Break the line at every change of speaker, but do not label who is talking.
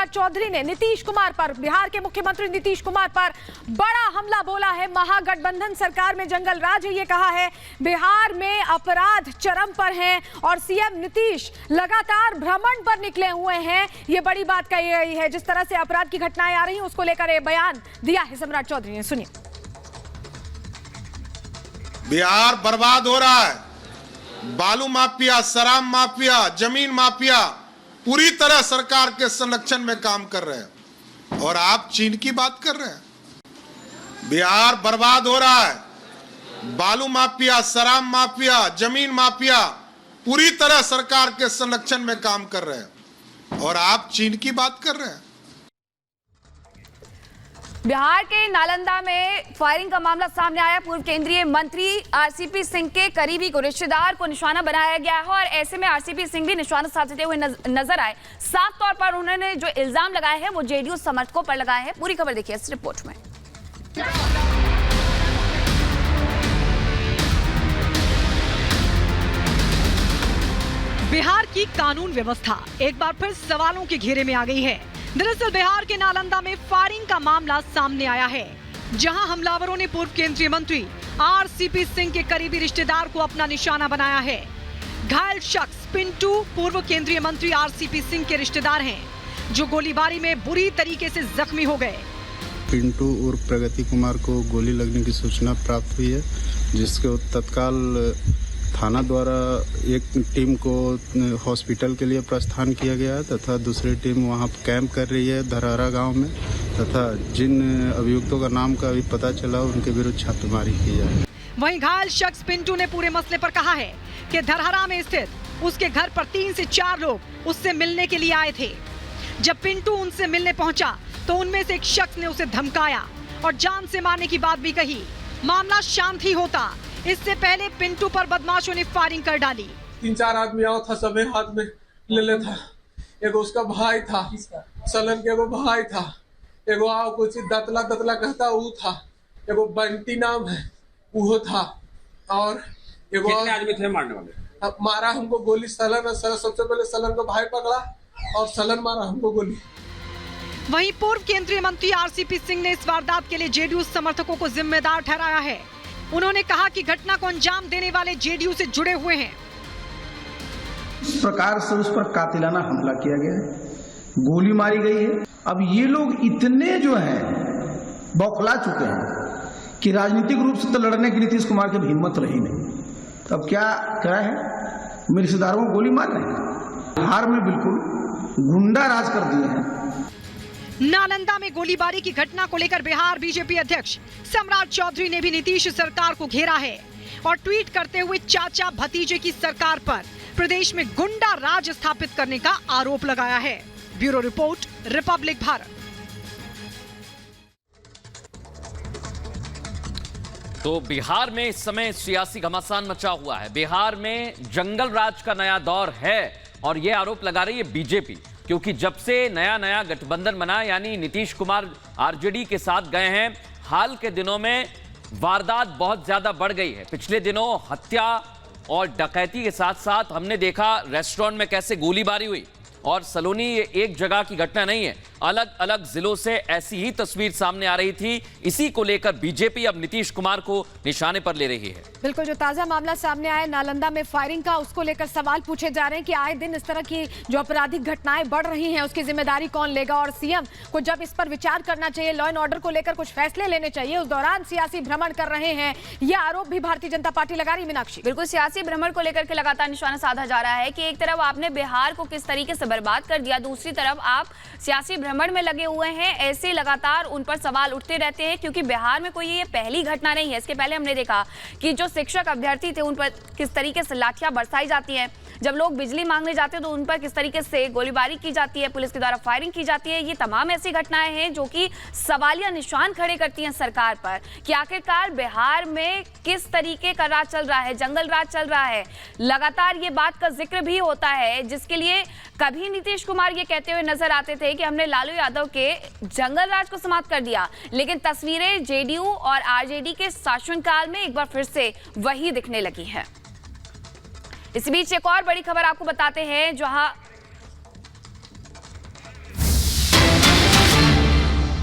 सम्राट चौधरी ने नीतीश कुमार पर, बिहार के मुख्यमंत्री नीतीश कुमार पर बड़ा हमला बोला है। महागठबंधन सरकार में जंगल राज है, ये कहा है। बिहार में अपराध चरम पर हैं और सीएम नीतीश लगातार भ्रमण पर निकले हुए हैं, ये बड़ी बात कही गई है। जिस तरह से अपराध की घटनाएं आ रही हैं उसको लेकर ये बयान दिया है सम्राट चौधरी ने, सुनिए।
बिहार बर्बाद हो रहा है। बालू माफिया, शराब माफिया, जमीन माफिया पूरी तरह सरकार के संरक्षण में काम कर रहे हैं और आप चीन की बात कर रहे हैं। बिहार बर्बाद हो रहा है। बालू माफिया, शराब माफिया, जमीन माफिया पूरी तरह सरकार के संरक्षण में काम कर रहे हैं और आप चीन की बात कर रहे हैं।
बिहार के नालंदा में फायरिंग का मामला सामने आया। पूर्व केंद्रीय मंत्री आरसीपी सिंह के करीबी को, रिश्तेदार को निशाना बनाया गया है और ऐसे में आरसीपी सिंह भी निशाना साधते हुए नजर आए। साफ तौर पर उन्होंने जो इल्जाम लगाए हैं वो जेडीयू समर्थकों पर लगाए हैं। पूरी खबर देखिए इस रिपोर्ट में।
बिहार की कानून व्यवस्था एक बार फिर सवालों के घेरे में आ गई है। दरअसल बिहार के नालंदा में फायरिंग का मामला सामने आया है, जहां हमलावरों ने पूर्व केंद्रीय मंत्री आरसीपी सिंह के करीबी रिश्तेदार को अपना निशाना बनाया है। घायल शख्स पिंटू पूर्व केंद्रीय मंत्री आरसीपी सिंह के रिश्तेदार हैं, जो गोलीबारी में बुरी तरीके से जख्मी हो गए।
पिंटू उर्फ प्रगति कुमार को गोली लगने की सूचना प्राप्त हुई है, जिसके तत्काल थाना द्वारा एक टीम को हॉस्पिटल के लिए प्रस्थान किया गया है तथा दूसरी टीम वहां कैंप कर रही है धरहरा गांव में, तथा जिन अभियुक्तों का नाम का अभी पता चला उनके विरुद्ध छापेमारी की जाए।
वहीं घायल शख्स पिंटू ने पूरे मसले पर कहा है कि धरहरा में स्थित उसके घर पर 3 से 4 लोग उससे मिलने के लिए आए थे। जब पिंटू उनसे मिलने पहुंचा तो उनमें से एक शख्स ने उसे धमकाया और जान से मारने की बात भी कही। मामला शांत ही होता, इससे पहले पिंटू पर बदमाशों ने फायरिंग कर डाली।
3-4 आदमी आओ था, सबे हाथ में ले ले था। एगो उसका भाई था, सलन के एगो भाई था, एगो आओ कुछ दतला कहता वो था, एगो बंटी नाम है वो था, और एगो
आदमी थे मारने वाले।
मारा हमको गोली सलन, और सबसे पहले सलन का भाई पकड़ा और सलन मारा हमको गोली।
वहीं पूर्व केंद्रीय मंत्री आरसीपी सिंह ने इस वारदात के लिए जेडीयू समर्थकों को जिम्मेदार ठहराया है। उन्होंने कहा कि घटना को अंजाम देने वाले जेडीयू से जुड़े हुए हैं।
इस प्रकार से उस पर कातिलाना हमला किया गया है, गोली मारी गई है। अब ये लोग इतने जो हैं बौखला चुके हैं कि राजनीतिक रूप से तो लड़ने की नीतीश कुमार की हिम्मत रही नहीं। तब क्या है, मेरे रिश्तेदारों को गोली मार रहे हैं। बिहार में बिल्कुल गुंडा राज कर दिए हैं।
नालंदा में गोलीबारी की घटना को लेकर बिहार बीजेपी अध्यक्ष सम्राट चौधरी ने भी नीतीश सरकार को घेरा है और ट्वीट करते हुए चाचा भतीजे की सरकार पर प्रदेश में गुंडा राज स्थापित करने का आरोप लगाया है। Bureau report, Republic Bharat.
तो बिहार में इस समय सियासी घमासान मचा हुआ है। बिहार में जंगल राज का नया दौर है और यह आरोप लगा रही है बीजेपी, क्योंकि जब से नया गठबंधन बना, यानी नीतीश कुमार आरजेडी के साथ गए हैं, हाल के दिनों में वारदात बहुत ज्यादा बढ़ गई है। पिछले दिनों हत्या और डकैती के साथ साथ हमने देखा रेस्टोरेंट में कैसे गोलीबारी हुई। और सलोनी ये एक जगह की घटना नहीं है, अलग अलग जिलों से ऐसी ही तस्वीर सामने आ रही थी। इसी को लेकर बीजेपी अब नीतीश कुमार को निशाने पर ले रही है।
बिल्कुल, जो ताजा मामला सामने आया नालंदा में फायरिंग का, उसको लेकर सवाल पूछे जा रहे हैं कि आए दिन इस तरह की जो आपराधिक घटनाएं बढ़ रही हैं उसकी जिम्मेदारी कौन लेगा, और सीएम को जब इस पर विचार करना चाहिए, लॉ एंड ऑर्डर को लेकर कुछ फैसले लेने चाहिए, उस दौरान सियासी भ्रमण कर रहे हैं। यह आरोप भी भारतीय जनता पार्टी लगा रही। मीनाक्षी,
बिल्कुल, सियासी भ्रमण को लेकर के लगातार निशाना साधा जा रहा है कि एक तरफ आपने बिहार को किस तरीके से बर्बाद कर दिया, दूसरी तरफ आप सियासी भ्रमण में लगे हुए हैं। ऐसे लगातार उन पर सवाल उठते रहते हैं, क्योंकि बिहार में कोई ये पहली घटना नहीं है। इसके पहले हमने देखा कि जो शिक्षक अभ्यर्थी थे उन पर किस तरीके से लाठियां बरसाई जाती हैं, जब लोग बिजली मांगने जाते हैं तो उन पर किस तरीके से गोलीबारी की जाती है, पुलिस के द्वारा फायरिंग की जाती है। ये तमाम ऐसी घटनाएं हैं जो कि सवालिया निशान खड़े करती हैं सरकार पर कि आखिरकार बिहार में किस तरीके का राज चल रहा है, जंगल राज चल रहा है। लगातार ये बात का जिक्र भी होता है, जिसके लिए कभी नीतीश कुमार ये कहते हुए नजर आते थे कि हमने लालू यादव के जंगल राज को समाप्त कर दिया, लेकिन तस्वीरें जेडीयू और आरजेडी के शासनकाल में एक बार फिर से वही दिखने लगी है। इस बीच एक और बड़ी खबर आपको बताते हैं, जहां